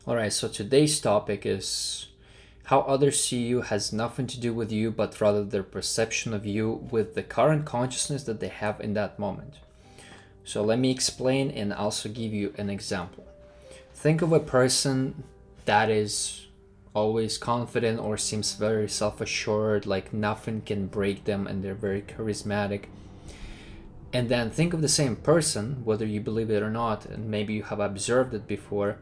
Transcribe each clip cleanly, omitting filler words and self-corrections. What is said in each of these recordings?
All right, so today's topic is how others see you has nothing to do with you, but rather their perception of you with the current consciousness that they have in that moment. So let me explain and also give you an example. Think of a person that is always confident or seems very self assured, like nothing can break them, and they're very charismatic. And then think of the same person, whether you believe it or not, and maybe you have observed it before,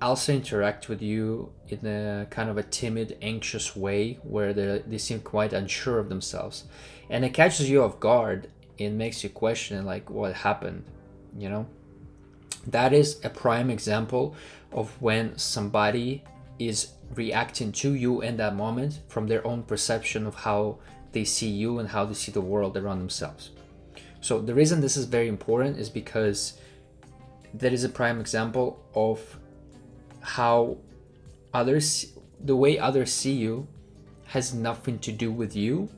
also interact with you in a kind of a timid, anxious way where they seem quite unsure of themselves. And it catches you off guard. It makes you question, like, what happened, you know? That is a prime example of when somebody is reacting to you in that moment from their own perception of how they see you and how they see the world around themselves. So the reason this is very important is because that is a prime example of how the way others see you has nothing to do with you.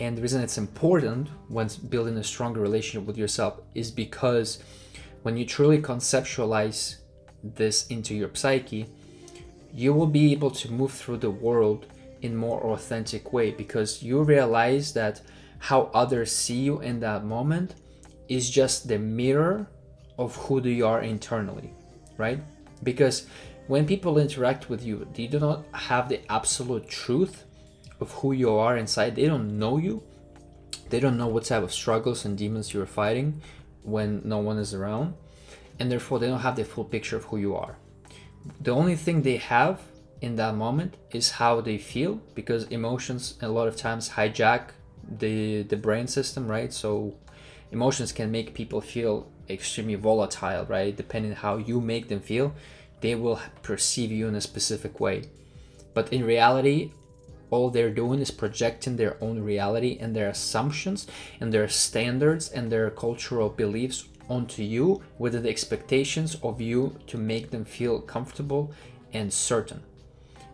And the reason it's important when building a stronger relationship with yourself is because when you truly conceptualize this into your psyche, you will be able to move through the world in more authentic way, because you realize that how others see you in that moment is just the mirror of who they are internally, right? Because when people interact with you, they do not have the absolute truth of who you are inside. They don't know you. They don't know what type of struggles and demons you're fighting when no one is around. And therefore, they don't have the full picture of who you are. The only thing they have in that moment is how they feel, because emotions a lot of times hijack the brain system, right? So emotions can make people feel extremely volatile, right? Depending on how you make them feel, they will perceive you in a specific way. But in reality, all they're doing is projecting their own reality and their assumptions and their standards and their cultural beliefs onto you with the expectations of you to make them feel comfortable and certain.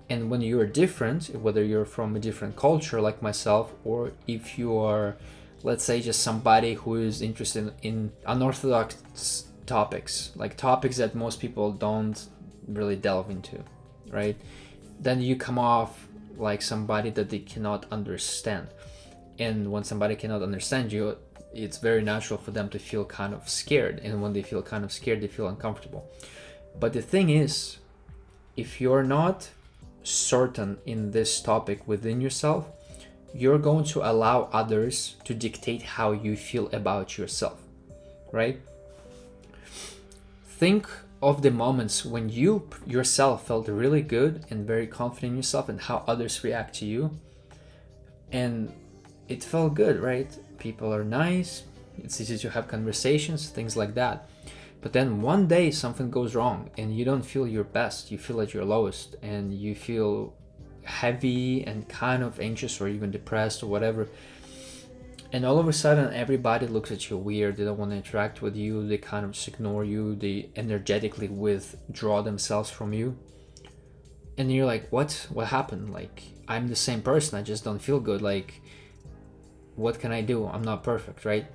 And when you're different, whether you're from a different culture like myself, or if you are, let's say, just somebody who is interested in unorthodox topics, like topics that most people don't really delve into, right? Then you come off like somebody that they cannot understand. And when somebody cannot understand you, it's very natural for them to feel kind of scared. And when they feel kind of scared, they feel uncomfortable. But the thing is, if you're not certain in this topic within yourself, you're going to allow others to dictate how you feel about yourself, right? Think of the moments when you yourself felt really good and very confident in yourself and how others react to you. And it felt good, right? People are nice, it's easy to have conversations, things like that. But then one day something goes wrong and you don't feel your best, you feel at your lowest, and you feel heavy and kind of anxious or even depressed or whatever. And all of a sudden everybody looks at you weird, they don't want to interact with you, they kind of just ignore you, they energetically withdraw themselves from you. And you're like, what happened? Like, I'm the same person, I just don't feel good. Like, what can I do? I'm not perfect, right?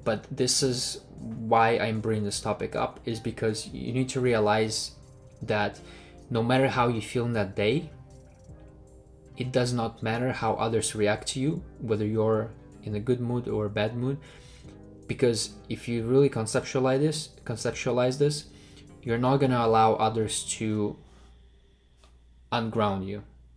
But this is why I'm bringing this topic up, is because you need to realize that no matter how you feel in that day, it does not matter how others react to you, whether you're in a good mood or a bad mood. Because if you really conceptualize this, you're not going to allow others to unground you.